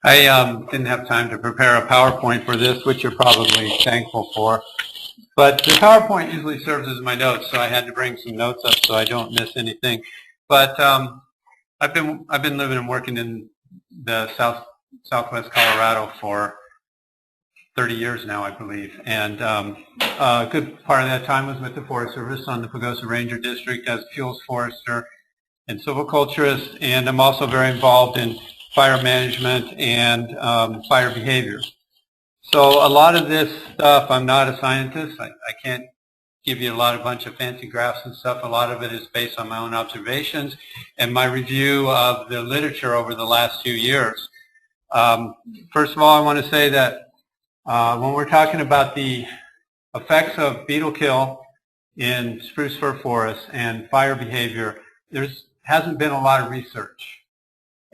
I didn't have time to prepare a PowerPoint for this, which you're probably thankful for. But the PowerPoint usually serves as my notes, so I had to bring some notes up so I don't miss anything. But I've been living and working in the southwest Colorado for 30 years now, I believe. And a good part of that time was with the Forest Service on the Pagosa Ranger District as fuels forester and silviculturist. And I'm also very involved in fire management and fire behavior. So a lot of this stuff, I'm not a scientist. I can't give you a bunch of fancy graphs and stuff. A lot of it is based on my own observations and my review of the literature over the last few years. First of all, I want to say that when we're talking about the effects of beetle kill in spruce-fir forests and fire behavior, there hasn't been a lot of research.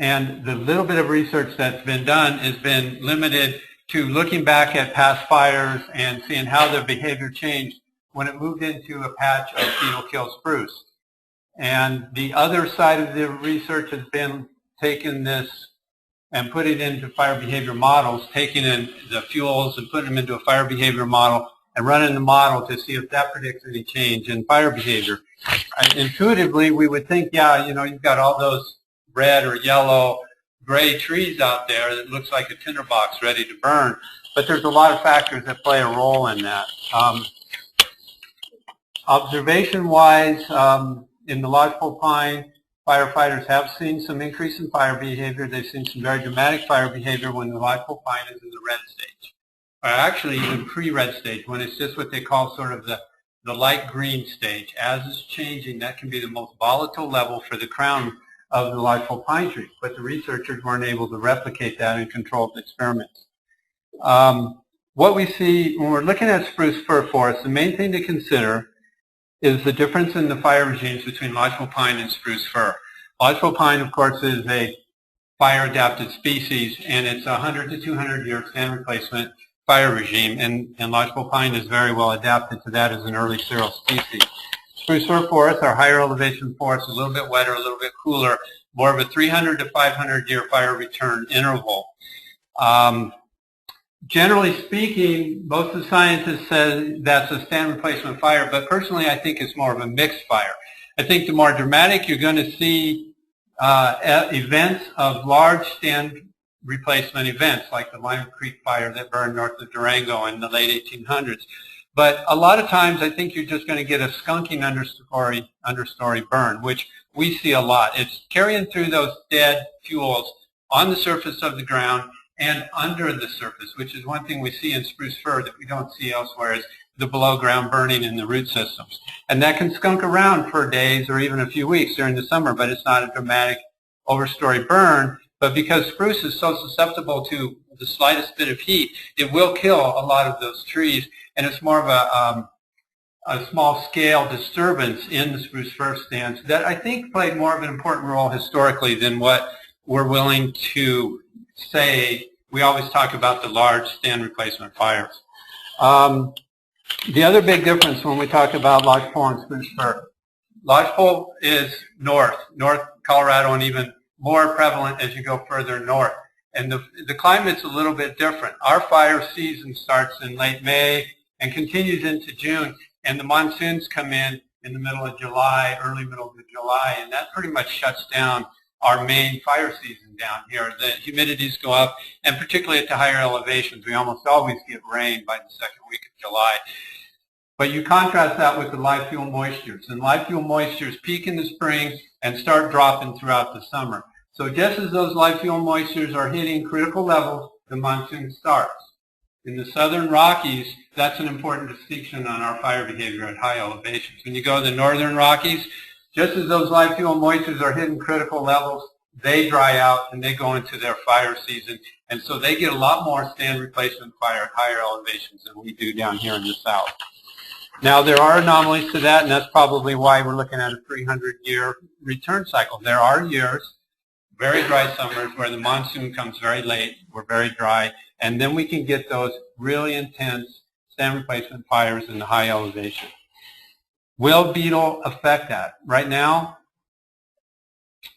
And the little bit of research that's been done has been limited to looking back at past fires and seeing how their behavior changed when it moved into a patch of beetle kill spruce. And the other side of the research has been taking this and putting it into fire behavior models, taking in the fuels and putting them into a fire behavior model and running the model to see if that predicts any change in fire behavior. Intuitively, we would think, yeah, you've got all those red or yellow, gray trees out there that looks like a tinderbox ready to burn. But there's a lot of factors that play a role in that. Observation-wise, in the lodgepole pine, firefighters have seen some increase in fire behavior. They've seen some very dramatic fire behavior when the lodgepole pine is in the red stage, or actually even pre-red stage, when it's just what they call sort of the light green stage. As it's changing, that can be the most volatile level for the crown of the lodgepole pine tree, but the researchers weren't able to replicate that in controlled experiments. What we see when we're looking at spruce-fir forests, the main thing to consider is the difference in the fire regimes between lodgepole pine and spruce-fir. Lodgepole pine, of course, is a fire-adapted species, and it's a 100 to 200 year stand replacement fire regime, and lodgepole pine is very well adapted to that as an early cereal species. Spruce-fir forests are higher elevation forests, a little bit wetter, a little bit cooler, more of a 300 to 500 year fire return interval. Generally speaking, most of the scientists say that's a stand replacement fire, but personally I think it's more of a mixed fire. I think the more dramatic you're going to see events of large stand replacement events, like the Lime Creek fire that burned north of Durango in the late 1800s. But a lot of times I think you're just going to get a skunking understory burn, which we see a lot. It's carrying through those dead fuels on the surface of the ground and under the surface, which is one thing we see in spruce-fir that we don't see elsewhere, is the below-ground burning in the root systems. And that can skunk around for days or even a few weeks during the summer, but it's not a dramatic overstory burn. But because spruce is so susceptible to the slightest bit of heat, it will kill a lot of those trees, and it's more of a small-scale disturbance in the spruce-fir stands that I think played more of an important role historically than what we're willing to say. We always talk about the large stand replacement fires. The other big difference when we talk about lodgepole and spruce-fir, lodgepole is North Colorado, and even more prevalent as you go further north. And the climate's a little bit different. Our fire season starts in late May and continues into June, and the monsoons come in the middle of July, early middle of July, and that pretty much shuts down our main fire season down here. The humidities go up, and particularly at the higher elevations, we almost always get rain by the second week of July. But you contrast that with the live fuel moistures, and live fuel moistures peak in the spring and start dropping throughout the summer. So just as those live fuel moistures are hitting critical levels, the monsoon starts. In the southern Rockies, that's an important distinction on our fire behavior at high elevations. When you go to the northern Rockies, just as those live fuel moistures are hitting critical levels, they dry out and they go into their fire season. And so they get a lot more stand replacement fire at higher elevations than we do down here in the south. Now, there are anomalies to that, and that's probably why we're looking at a 300-year return cycle. There are years, very dry summers, where the monsoon comes very late, we're very dry, and then we can get those really intense stand replacement fires in the high elevation. Will beetle affect that? Right now,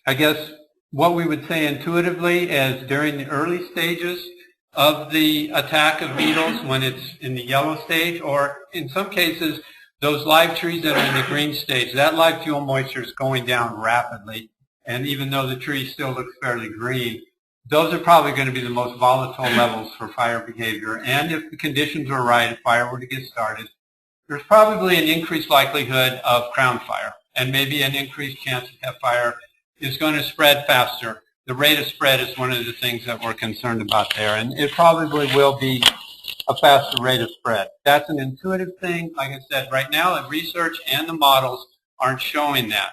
I guess what we would say intuitively is during the early stages of the attack of beetles, when it's in the yellow stage, or in some cases, those live trees that are in the green stage, that live fuel moisture is going down rapidly. And even though the tree still looks fairly green, those are probably going to be the most volatile levels for fire behavior. And if the conditions are right, if fire were to get started, there's probably an increased likelihood of crown fire, and maybe an increased chance that fire is going to spread faster. The rate of spread is one of the things that we're concerned about there, and it probably will be a faster rate of spread. That's an intuitive thing. Like I said, right now the research and the models aren't showing that.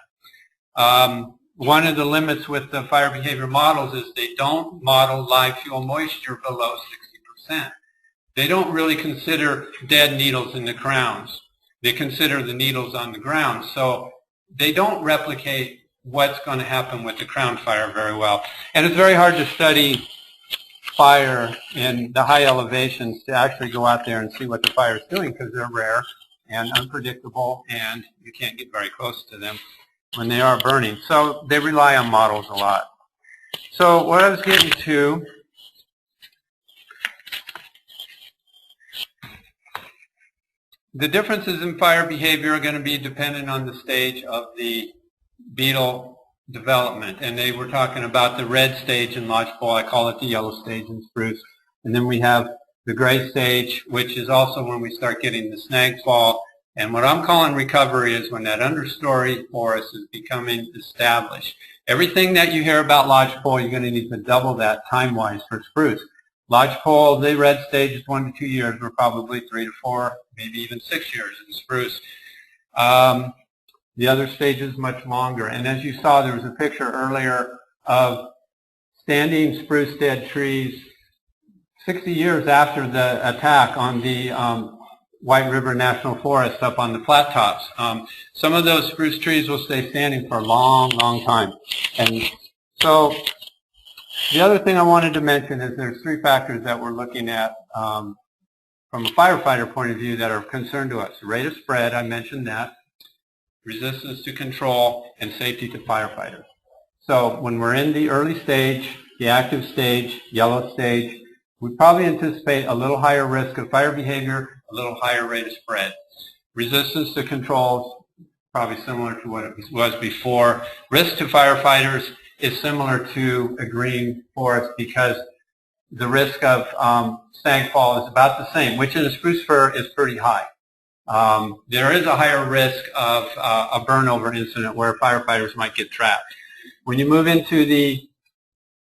One of the limits with the fire behavior models is they don't model live fuel moisture below 60%. They don't really consider dead needles in the crowns. They consider the needles on the ground. So they don't replicate what's going to happen with the crown fire very well. And it's very hard to study fire in the high elevations to actually go out there and see what the fire is doing, because they're rare and unpredictable, and you can't get very close to them when they are burning. So they rely on models a lot. So what I was getting to, the differences in fire behavior are going to be dependent on the stage of the beetle development. And they were talking about the red stage in lodgepole. I call it the yellow stage in spruce. And then we have the gray stage, which is also when we start getting the snag fall. And what I'm calling recovery is when that understory forest is becoming established. Everything that you hear about lodgepole, you're going to need to double that time-wise for spruce. Lodgepole, the red stage is 1 to 2 years. We're probably 3 to 4, maybe even 6 years in spruce. The other stage is much longer. And as you saw, there was a picture earlier of standing spruce dead trees 60 years after the attack on the White River National Forest up on the flat tops. Some of those spruce trees will stay standing for a long, long time. And so the other thing I wanted to mention is there's 3 factors that we're looking at from a firefighter point of view that are of concern to us. The rate of spread, I mentioned that, resistance to control, and safety to firefighters. So when we're in the early stage, the active stage, yellow stage, we probably anticipate a little higher risk of fire behavior, a little higher rate of spread. Resistance to controls, probably similar to what it was before. Risk to firefighters is similar to a green forest because the risk of snag fall is about the same, which in a spruce-fir is pretty high. There is a higher risk of a burnover incident where firefighters might get trapped. When you move into the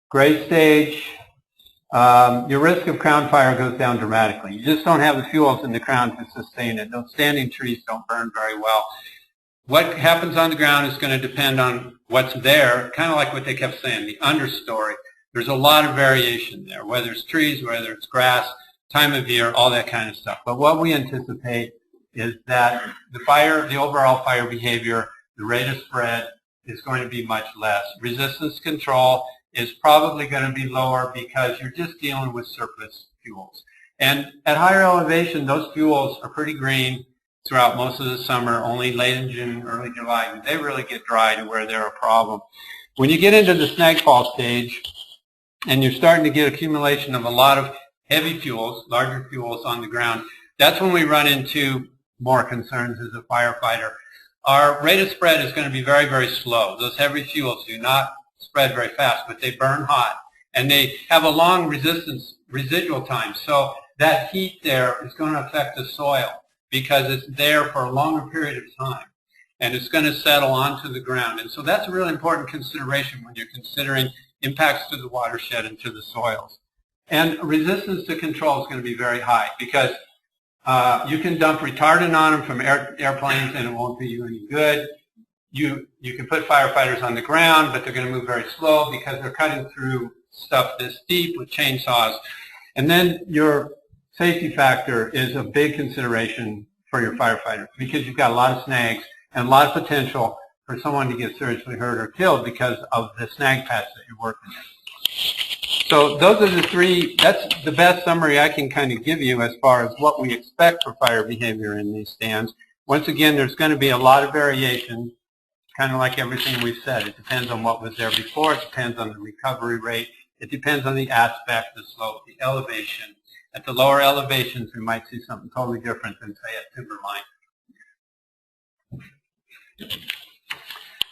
gray stage, your risk of crown fire goes down dramatically. You just don't have the fuels in the crown to sustain it. Those standing trees don't burn very well. What happens on the ground is going to depend on what's there, kind of like what they kept saying, the understory. There's a lot of variation there, whether it's trees, whether it's grass, time of year, all that kind of stuff. But what we anticipate is that the overall fire behavior, the rate of spread is going to be much less. Resistance control is probably going to be lower because you're just dealing with surface fuels. And at higher elevation, those fuels are pretty green throughout most of the summer, only late in June, early July. They really get dry to where they're a problem. When you get into the snag fall stage and you're starting to get accumulation of a lot of heavy fuels, larger fuels on the ground, that's when we run into more concerns as a firefighter. Our rate of spread is going to be very, very slow. Those heavy fuels do not spread very fast, but they burn hot. And they have a long residual time. So that heat there is going to affect the soil because it's there for a longer period of time. And it's going to settle onto the ground. And so that's a really important consideration when you're considering impacts to the watershed and to the soils. And resistance to control is going to be very high because you can dump retardant on them from airplanes and it won't do you any good. You can put firefighters on the ground, but they're going to move very slow because they're cutting through stuff this deep with chainsaws. And then your safety factor is a big consideration for your firefighters because you've got a lot of snags and a lot of potential for someone to get seriously hurt or killed because of the snag patch that you're working in. So those are the 3, that's the best summary I can kind of give you as far as what we expect for fire behavior in these stands. Once again, there's going to be a lot of variation kind of like everything we've said. It depends on what was there before. It depends on the recovery rate. It depends on the aspect, the slope, the elevation. At the lower elevations, we might see something totally different than, say, at timberline.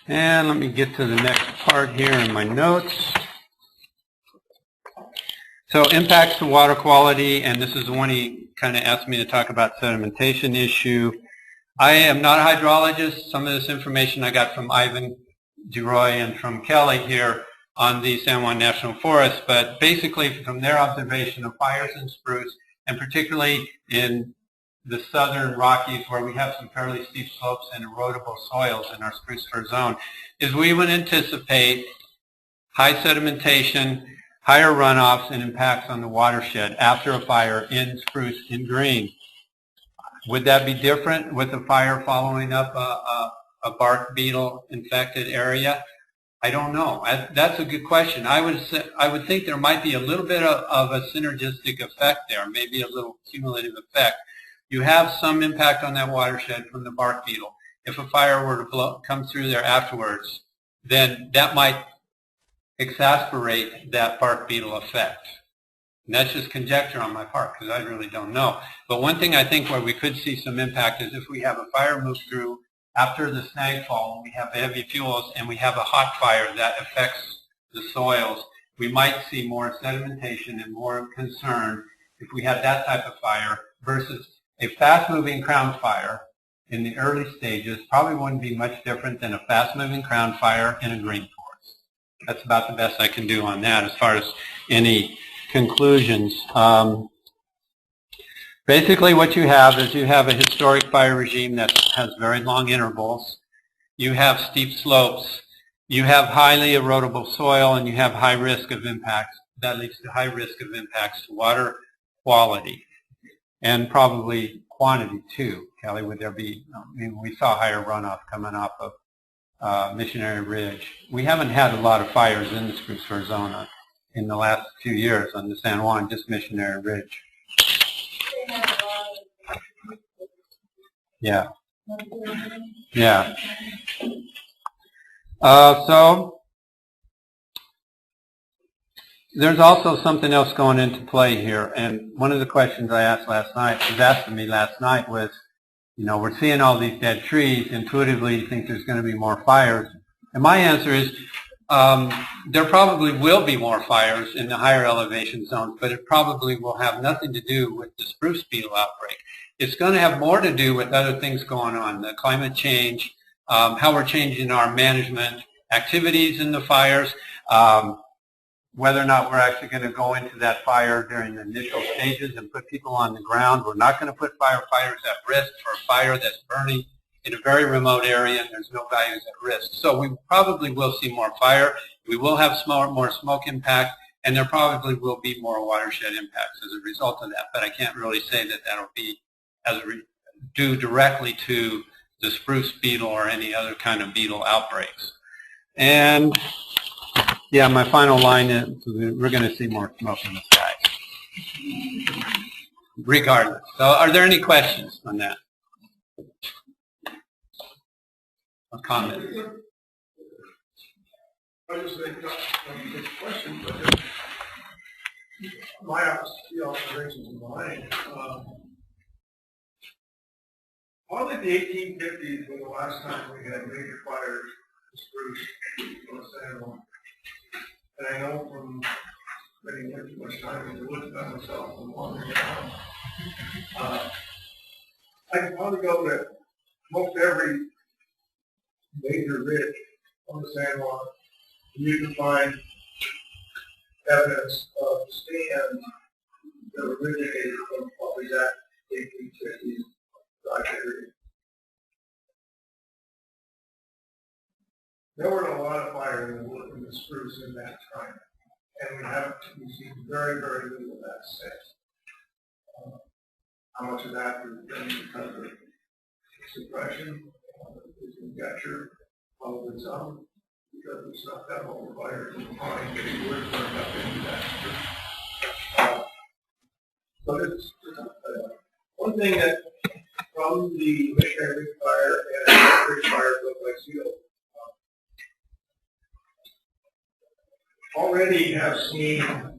And let me get to the next part here in my notes. So impacts to water quality, and this is the one he kind of asked me to talk about, sedimentation issue. I am not a hydrologist. Some of this information I got from Ivan DeRoy and from Kelly here on the San Juan National Forest, but basically from their observation of fires in spruce, and particularly in the southern Rockies where we have some fairly steep slopes and erodible soils in our Spruce-Fir zone, is we would anticipate high sedimentation, higher runoffs, and impacts on the watershed after a fire in spruce in green. Would that be different with a fire following up a bark beetle infected area? I don't know. That's a good question. I would think there might be a little bit of a synergistic effect there, maybe a little cumulative effect. You have some impact on that watershed from the bark beetle. If a fire were to come through there afterwards, then that might exacerbate that bark beetle effect. And that's just conjecture on my part because I really don't know. But one thing I think where we could see some impact is if we have a fire move through after the snagfall, and we have heavy fuels, and we have a hot fire that affects the soils, we might see more sedimentation and more concern if we had that type of fire versus a fast-moving crown fire in the early stages. Probably wouldn't be much different than a fast-moving crown fire in a green forest. That's about the best I can do on that as far as any conclusions. Basically what you have is you have a historic fire regime that has very long intervals. You have steep slopes. You have highly erodible soil, and you have high risk of impacts. That leads to high risk of impacts to water quality and probably quantity too. Kelly, would there be, I mean, we saw higher runoff coming off of Missionary Ridge. We haven't had a lot of fires in the Spruce-Fir zone in the last few years on the San Juan, just Missionary Ridge. Yeah. Yeah. So there's also something else going into play here, and one of the questions I asked last night, was asked of me last night was, you know, we're seeing all these dead trees. Intuitively, you think there's going to be more fires? And my answer is, there probably will be more fires in the higher elevation zones, but it probably will have nothing to do with the spruce beetle outbreak. It's going to have more to do with other things going on, the climate change, how we're changing our management activities in the fires, whether or not we're actually going to go into that fire during the initial stages and put people on the ground. We're not going to put firefighters at risk for a fire that's burning in a very remote area and there's no values at risk. So we probably will see more fire. We will have more smoke impact, and there probably will be more watershed impacts as a result of that. But I can't really say that that'll be due directly to the spruce beetle or any other kind of beetle outbreaks. And yeah, my final line is we're going to see more smoke in the sky, regardless. So are there any questions on that? A comment? I just think not a question, but my observations in mind. Probably the 1850s were the last time we had major fires in spruce on the San Juan. And I know from spending way too much time in the woods by myself and wandering around, I can probably go to most every major ridge on the San Juan. You can find evidence of stands that originated from probably that 1850s dry period. There were a lot of fire in the spruce in that time, and we've seen very, very little of that since. How much of that is because of suppression is conjecture, probably some, because it's not that whole fire in the pine getting worse burned up into that. But it's one thing that from the Missionary Ridge fire and Ridge fire built by Seal, already have seen very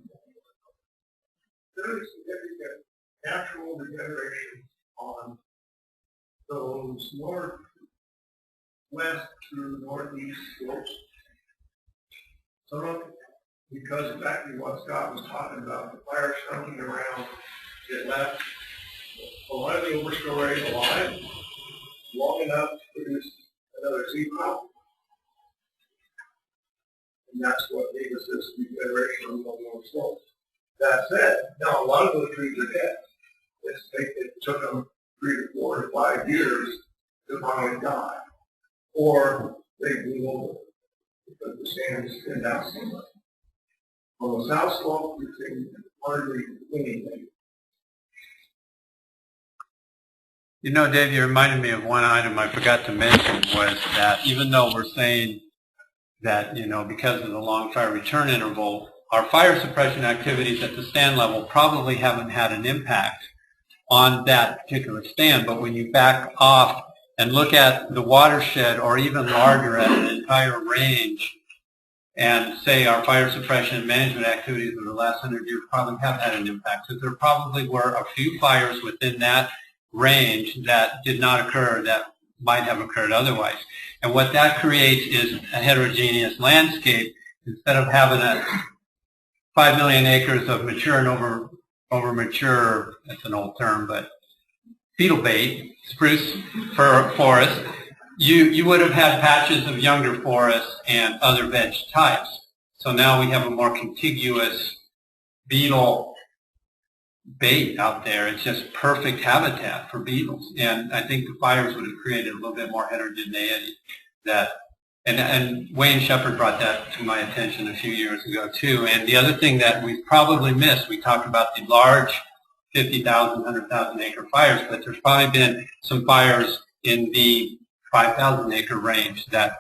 significant natural regeneration on those northwest through northeast slopes. Some of it because exactly what Scott was talking about, the fire skunking around, it left a lot of the overstory alive long enough to produce another seed crop. And that's what gave us this regeneration on the north slope. That said, now a lot of those trees are dead. It took them 3 to 4 to 5 years to finally die. Or they blew over because the sand is thinned out so much. On the south slope, you can hardly anything. You know, Dave, you reminded me of one item I forgot to mention, was that even though we're saying that, you know, because of the long fire return interval, our fire suppression activities at the stand level probably haven't had an impact on that particular stand. But when you back off and look at the watershed, or even larger at an entire range, and say our fire suppression and management activities over the last 100 years probably have had an impact, because there probably were a few fires within that range that did not occur that might have occurred otherwise. And what that creates is a heterogeneous landscape. Instead of having a 5 million acres of mature and over mature, that's an old term, but beetle bait, spruce-fir forest, you would have had patches of younger forests and other veg types. So now we have a more contiguous beetle bait out there. It's just perfect habitat for beetles. And I think the fires would have created a little bit more heterogeneity. And Wayne Shepard brought that to my attention a few years ago too. And the other thing that we probably missed, we talked about the large 50,000, 100,000 acre fires, but there's probably been some fires in the 5,000 acre range that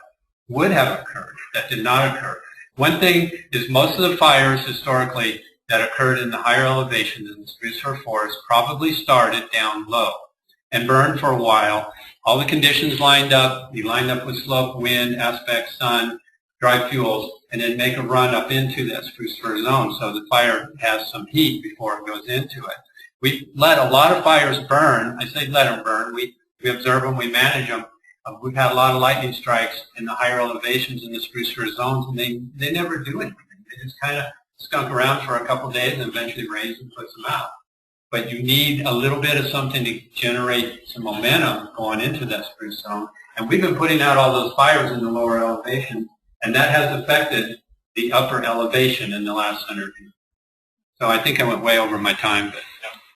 would have occurred, that did not occur. One thing is most of the fires historically that occurred in the higher elevations in the Spruce-Fir forest probably started down low and burned for a while. All the conditions lined up. You lined up with slope, wind, aspect, sun, dry fuels, and then make a run up into that Spruce-Fir zone so the fire has some heat before it goes into it. We let a lot of fires burn. I say let them burn. We observe them, we manage them. We've had a lot of lightning strikes in the higher elevations in the Spruce-Fir zones, and they never do anything. They just kind of skunk around for a couple of days and eventually rains and puts them out. But you need a little bit of something to generate some momentum going into that spruce zone. And we've been putting out all those fires in the lower elevation, and that has affected the upper elevation in the last 100 years. So I think I went way over my time, but